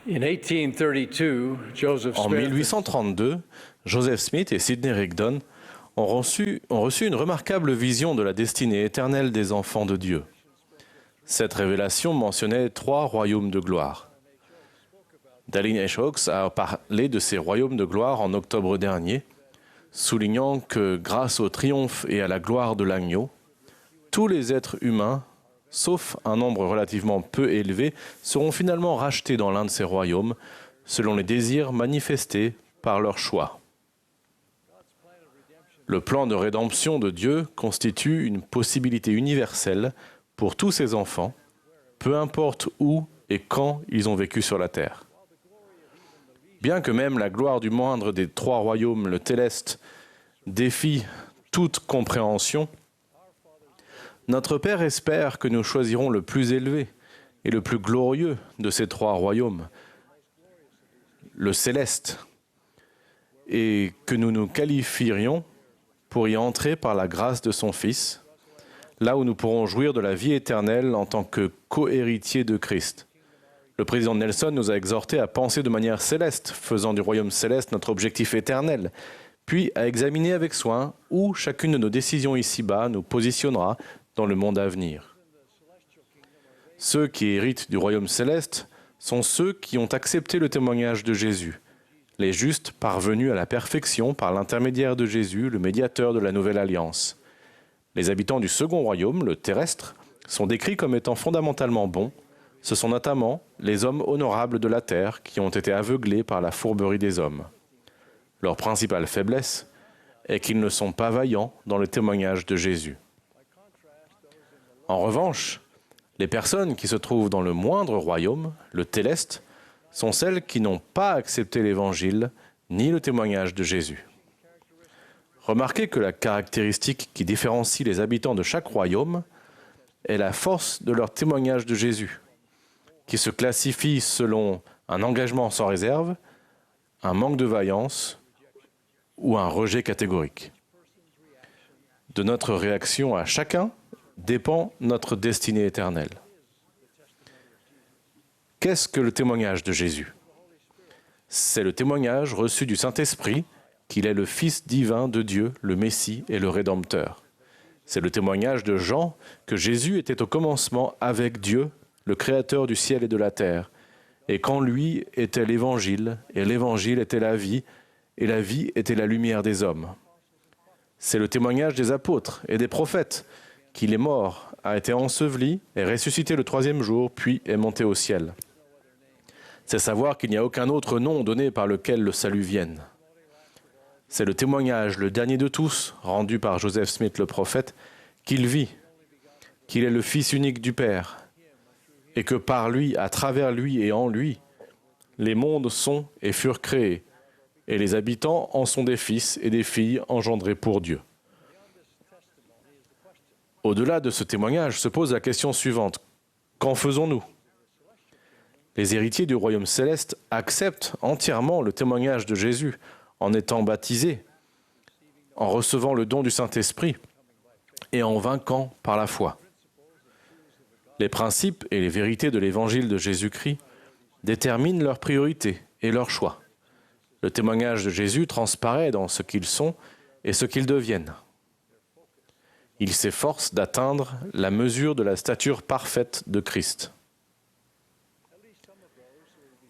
In 1832, Joseph En Smith 1832, Joseph Smith et Sidney Rigdon ont reçu une remarquable vision de la destinée éternelle des enfants de Dieu. Cette révélation mentionnait 3 royaumes de gloire. Dallin H. Oaks a parlé de ces royaumes de gloire en octobre dernier, soulignant que grâce au triomphe et à la gloire de l'agneau, tous les êtres humains, sauf un nombre relativement peu élevé, seront finalement rachetés dans l'un de ces royaumes, selon les désirs manifestés par leur choix. Le plan de rédemption de Dieu constitue une possibilité universelle pour tous ses enfants, peu importe où et quand ils ont vécu sur la terre. Bien que même la gloire du moindre des 3 royaumes, le Téleste, défie toute compréhension, notre Père espère que nous choisirons le plus élevé et le plus glorieux de ces 3 royaumes, le Céleste, et que nous nous qualifierions pour y entrer par la grâce de son Fils, là où nous pourrons jouir de la vie éternelle en tant que co-héritiers de Christ. Le président Nelson nous a exhortés à penser de manière céleste, faisant du royaume céleste notre objectif éternel, puis à examiner avec soin où chacune de nos décisions ici-bas nous positionnera dans le monde à venir. Ceux qui héritent du royaume céleste sont ceux qui ont accepté le témoignage de Jésus, les justes parvenus à la perfection par l'intermédiaire de Jésus, le médiateur de la nouvelle alliance. Les habitants du second royaume, le terrestre, sont décrits comme étant fondamentalement bons. Ce sont notamment les hommes honorables de la terre qui ont été aveuglés par la fourberie des hommes. Leur principale faiblesse est qu'ils ne sont pas vaillants dans le témoignage de Jésus. En revanche, les personnes qui se trouvent dans le moindre royaume, le Téleste, sont celles qui n'ont pas accepté l'Évangile ni le témoignage de Jésus. Remarquez que la caractéristique qui différencie les habitants de chaque royaume est la force de leur témoignage de Jésus, qui se classifie selon un engagement sans réserve, un manque de vaillance ou un rejet catégorique. De notre réaction à chacun dépend notre destinée éternelle. Qu'est-ce que le témoignage de Jésus ? C'est le témoignage reçu du Saint-Esprit qu'il est le Fils divin de Dieu, le Messie et le Rédempteur. C'est le témoignage de Jean que Jésus était au commencement avec Dieu, le Créateur du ciel et de la terre, et qu'en lui était l'Évangile, et l'Évangile était la vie, et la vie était la lumière des hommes. C'est le témoignage des apôtres et des prophètes, qu'il est mort, a été enseveli, est ressuscité le 3e jour, puis est monté au ciel. C'est savoir qu'il n'y a aucun autre nom donné par lequel le salut vienne. C'est le témoignage, le dernier de tous, rendu par Joseph Smith le prophète, qu'il vit, qu'il est le Fils unique du Père, et que par lui, à travers lui et en lui, les mondes sont et furent créés, et les habitants en sont des fils et des filles engendrés pour Dieu. Au-delà de ce témoignage se pose la question suivante. Qu'en faisons-nous ? Les héritiers du royaume céleste acceptent entièrement le témoignage de Jésus en étant baptisés, en recevant le don du Saint-Esprit et en vainquant par la foi. Les principes et les vérités de l'évangile de Jésus-Christ déterminent leurs priorités et leurs choix. Le témoignage de Jésus transparaît dans ce qu'ils sont et ce qu'ils deviennent. Ils s'efforcent d'atteindre la mesure de la stature parfaite de Christ.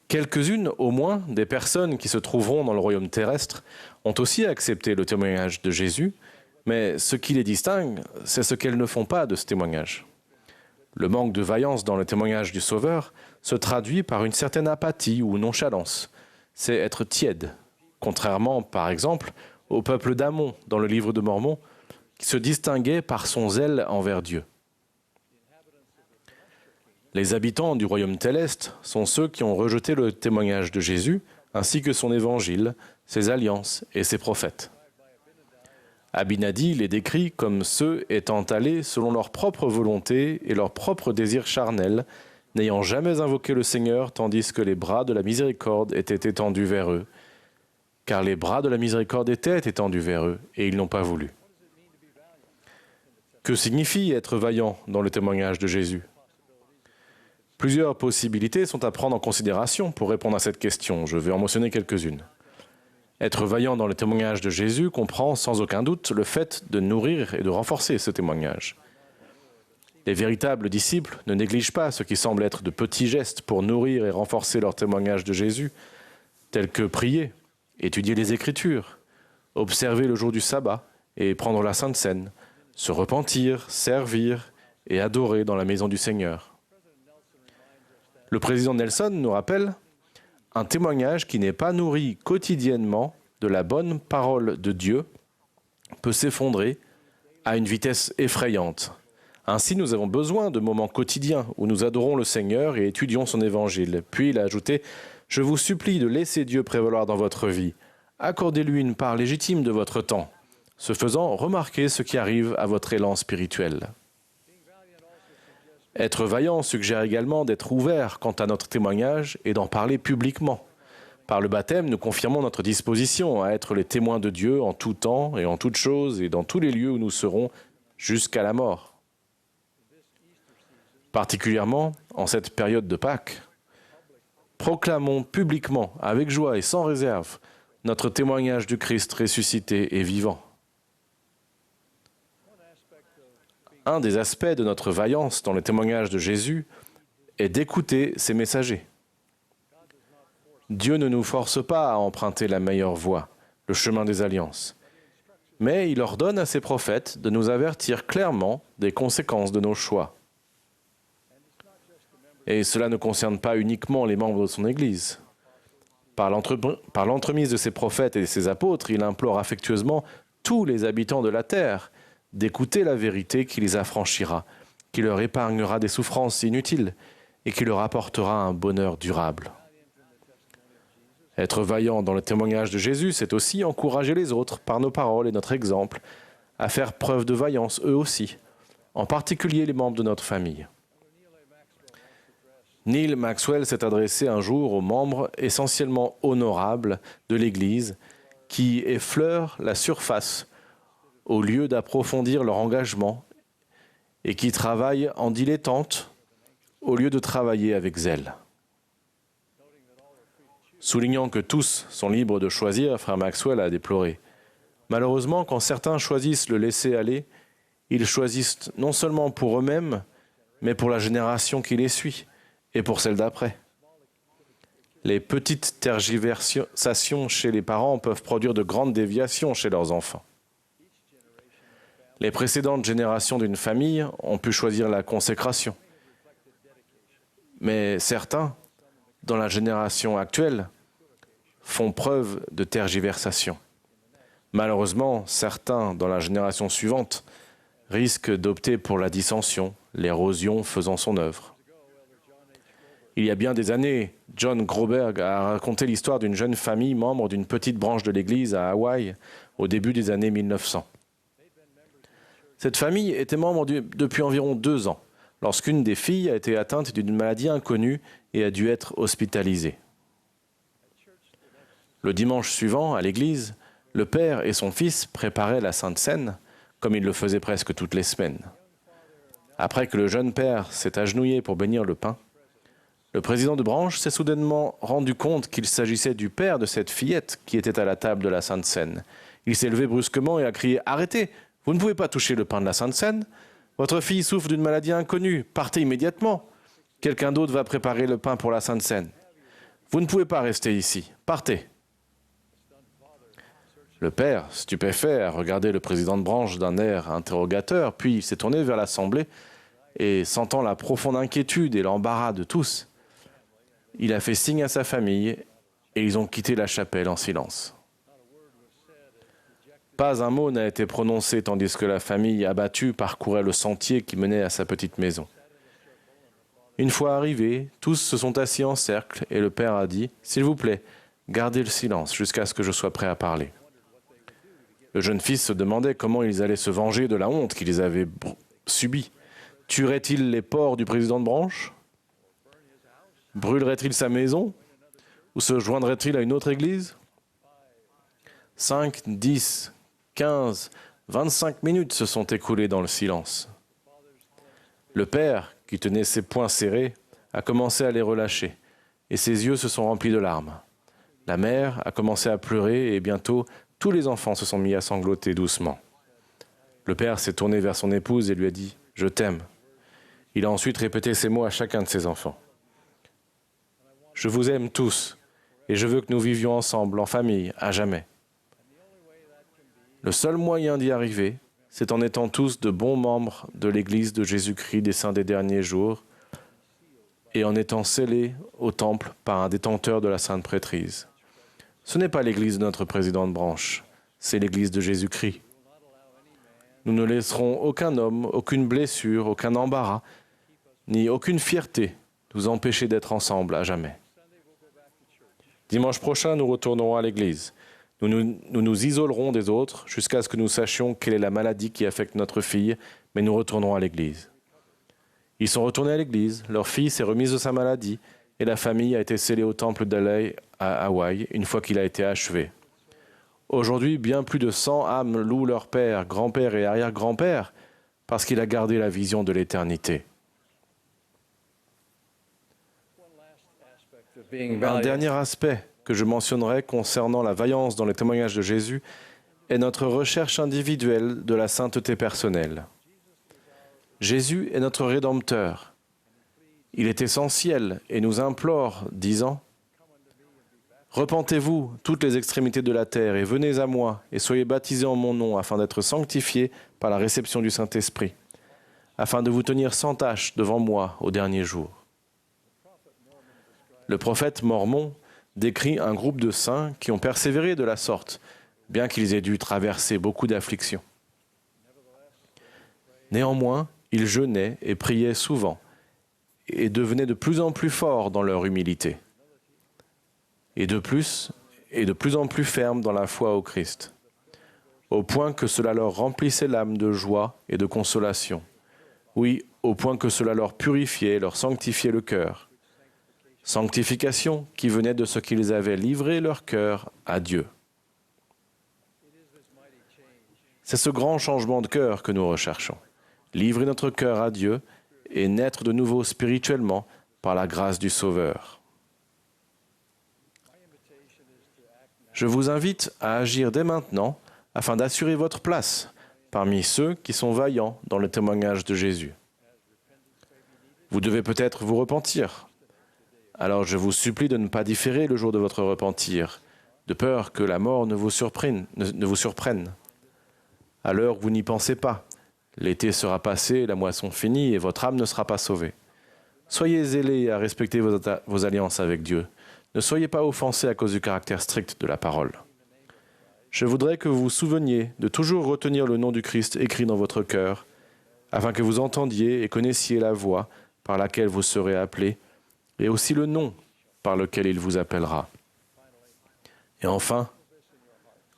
Quelques-unes, au moins, des personnes qui se trouveront dans le royaume terrestre ont aussi accepté le témoignage de Jésus, mais ce qui les distingue, c'est ce qu'elles ne font pas de ce témoignage. Le manque de vaillance dans le témoignage du Sauveur se traduit par une certaine apathie ou nonchalance. C'est être tiède, contrairement, par exemple, au peuple d'Amon dans le livre de Mormon, qui se distinguait par son zèle envers Dieu. Les habitants du royaume céleste sont ceux qui ont rejeté le témoignage de Jésus, ainsi que son évangile, ses alliances et ses prophètes. Abinadi les décrit comme ceux étant allés selon leur propre volonté et leur propre désir charnel, n'ayant jamais invoqué le Seigneur, tandis que les bras de la miséricorde étaient étendus vers eux, car les bras de la miséricorde étaient étendus vers eux, et ils n'ont pas voulu. Que signifie être vaillant dans le témoignage de Jésus ? Plusieurs possibilités sont à prendre en considération pour répondre à cette question. Je vais en mentionner quelques-unes. Être vaillant dans le témoignage de Jésus comprend sans aucun doute le fait de nourrir et de renforcer ce témoignage. Les véritables disciples ne négligent pas ce qui semble être de petits gestes pour nourrir et renforcer leur témoignage de Jésus, tels que prier, étudier les Écritures, observer le jour du sabbat et prendre la Sainte Seine, se repentir, servir et adorer dans la maison du Seigneur. Le président Nelson nous rappelle un témoignage qui n'est pas nourri quotidiennement de la bonne parole de Dieu peut s'effondrer à une vitesse effrayante. Ainsi, nous avons besoin de moments quotidiens où nous adorons le Seigneur et étudions son évangile. Puis il a ajouté « Je vous supplie de laisser Dieu prévaloir dans votre vie. Accordez-lui une part légitime de votre temps. Ce faisant, remarquez ce qui arrive à votre élan spirituel. » Être vaillant suggère également d'être ouvert quant à notre témoignage et d'en parler publiquement. Par le baptême, nous confirmons notre disposition à être les témoins de Dieu en tout temps et en toutes choses et dans tous les lieux où nous serons jusqu'à la mort. Particulièrement en cette période de Pâques, proclamons publiquement, avec joie et sans réserve, notre témoignage du Christ ressuscité et vivant. Un des aspects de notre vaillance dans le témoignage de Jésus est d'écouter ses messagers. Dieu ne nous force pas à emprunter la meilleure voie, le chemin des alliances, mais il ordonne à ses prophètes de nous avertir clairement des conséquences de nos choix. Et cela ne concerne pas uniquement les membres de son Église. Par l'entremise de ses prophètes et de ses apôtres, il implore affectueusement tous les habitants de la terre d'écouter la vérité qui les affranchira, qui leur épargnera des souffrances inutiles et qui leur apportera un bonheur durable. Être vaillant dans le témoignage de Jésus, c'est aussi encourager les autres, par nos paroles et notre exemple, à faire preuve de vaillance eux aussi, en particulier les membres de notre famille. Neil Maxwell s'est adressé un jour aux membres essentiellement honorables de l'Église qui effleurent la surface au lieu d'approfondir leur engagement et qui travaillent en dilettante au lieu de travailler avec zèle. Soulignant que tous sont libres de choisir, frère Maxwell a déploré. Malheureusement, quand certains choisissent le laisser aller, ils choisissent non seulement pour eux-mêmes, mais pour la génération qui les suit et pour celle d'après. Les petites tergiversations chez les parents peuvent produire de grandes déviations chez leurs enfants. Les précédentes générations d'une famille ont pu choisir la consécration. Mais certains, dans la génération actuelle, font preuve de tergiversation. Malheureusement, certains, dans la génération suivante, risquent d'opter pour la dissension, l'érosion faisant son œuvre. Il y a bien des années, John Groberg a raconté l'histoire d'une jeune famille membre d'une petite branche de l'Église à Hawaï au début des années 1900. Cette famille était membre depuis environ 2 ans, lorsqu'une des filles a été atteinte d'une maladie inconnue et a dû être hospitalisée. Le dimanche suivant, à l'église, le père et son fils préparaient la Sainte Seine, comme ils le faisaient presque toutes les semaines. Après que le jeune père s'est agenouillé pour bénir le pain, le président de branche s'est soudainement rendu compte qu'il s'agissait du père de cette fillette qui était à la table de la Sainte Seine. Il s'est levé brusquement et a crié « Arrêtez! Vous ne pouvez pas toucher le pain de la Sainte Seine. Votre fille souffre d'une maladie inconnue. Partez immédiatement. Quelqu'un d'autre va préparer le pain pour la Sainte Seine. Vous ne pouvez pas rester ici. Partez. » Le père, stupéfait, a regardé le président de branche d'un air interrogateur, puis il s'est tourné vers l'assemblée et, sentant la profonde inquiétude et l'embarras de tous, il a fait signe à sa famille et ils ont quitté la chapelle en silence. Pas un mot n'a été prononcé tandis que la famille abattue parcourait le sentier qui menait à sa petite maison. Une fois arrivés, tous se sont assis en cercle et le père a dit « S'il vous plaît, gardez le silence jusqu'à ce que je sois prêt à parler. » Le jeune fils se demandait comment ils allaient se venger de la honte qu'ils avaient subie. Tuerait-il les porcs du président de branche ? Brûlerait-il sa maison ? Ou se joindrait-il à une autre église ? 5, 10, 15, 25 minutes se sont écoulées dans le silence. Le père, qui tenait ses poings serrés, a commencé à les relâcher, et ses yeux se sont remplis de larmes. La mère a commencé à pleurer, et bientôt, tous les enfants se sont mis à sangloter doucement. Le père s'est tourné vers son épouse et lui a dit « Je t'aime ». Il a ensuite répété ces mots à chacun de ses enfants. « Je vous aime tous, et je veux que nous vivions ensemble, en famille, à jamais. » Le seul moyen d'y arriver, c'est en étant tous de bons membres de l'Église de Jésus-Christ des saints des derniers jours et en étant scellés au temple par un détenteur de la sainte prêtrise. Ce n'est pas l'Église de notre président de branche, c'est l'Église de Jésus-Christ. Nous ne laisserons aucun homme, aucune blessure, aucun embarras, ni aucune fierté nous empêcher d'être ensemble à jamais. Dimanche prochain, nous retournerons à l'Église. Nous nous isolerons des autres jusqu'à ce que nous sachions quelle est la maladie qui affecte notre fille, mais nous retournerons à l'église. Ils sont retournés à l'église, leur fille s'est remise de sa maladie et la famille a été scellée au temple d'Alei à Hawaï une fois qu'il a été achevé. Aujourd'hui, bien plus de 100 âmes louent leur père, grand-père et arrière-grand-père parce qu'il a gardé la vision de l'éternité. Un dernier aspect que je mentionnerai concernant la vaillance dans les témoignages de Jésus est notre recherche individuelle de la sainteté personnelle. Jésus est notre Rédempteur. Il est essentiel et nous implore, disant « Repentez-vous, toutes les extrémités de la terre, et venez à moi, et soyez baptisés en mon nom, afin d'être sanctifiés par la réception du Saint-Esprit, afin de vous tenir sans tache devant moi au dernier jour. » Le prophète Mormon décrit un groupe de saints qui ont persévéré de la sorte, bien qu'ils aient dû traverser beaucoup d'afflictions. Néanmoins, ils jeûnaient et priaient souvent, et devenaient de plus en plus forts dans leur humilité, et de plus en plus fermes dans la foi au Christ, au point que cela leur remplissait l'âme de joie et de consolation. Oui, au point que cela leur purifiait, leur sanctifiait le cœur. Sanctification qui venait de ce qu'ils avaient livré leur cœur à Dieu. C'est ce grand changement de cœur que nous recherchons. Livrer notre cœur à Dieu et naître de nouveau spirituellement par la grâce du Sauveur. Je vous invite à agir dès maintenant afin d'assurer votre place parmi ceux qui sont vaillants dans le témoignage de Jésus. Vous devez peut-être vous repentir. Alors je vous supplie de ne pas différer le jour de votre repentir, de peur que la mort ne vous surprenne. À l'heure où vous n'y pensez pas, l'été sera passé, la moisson finie et votre âme ne sera pas sauvée. Soyez zélés à respecter vos alliances avec Dieu. Ne soyez pas offensés à cause du caractère strict de la parole. Je voudrais que vous vous souveniez de toujours retenir le nom du Christ écrit dans votre cœur, afin que vous entendiez et connaissiez la voix par laquelle vous serez appelés, et aussi le nom par lequel il vous appellera. Et enfin,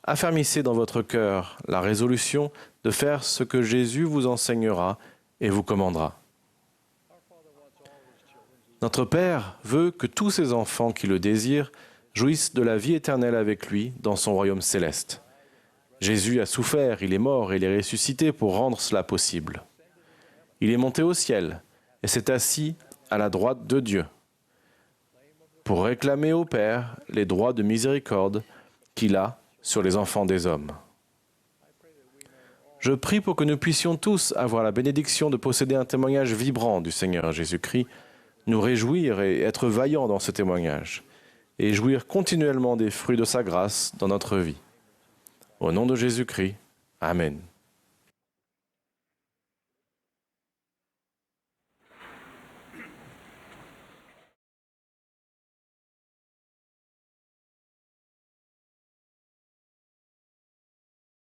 affermissez dans votre cœur la résolution de faire ce que Jésus vous enseignera et vous commandera. Notre Père veut que tous ses enfants qui le désirent jouissent de la vie éternelle avec lui dans son royaume céleste. Jésus a souffert, il est mort et il est ressuscité pour rendre cela possible. Il est monté au ciel et s'est assis à la droite de Dieu pour réclamer au Père les droits de miséricorde qu'il a sur les enfants des hommes. Je prie pour que nous puissions tous avoir la bénédiction de posséder un témoignage vibrant du Seigneur Jésus-Christ, nous réjouir et être vaillants dans ce témoignage, et jouir continuellement des fruits de sa grâce dans notre vie. Au nom de Jésus-Christ, Amen.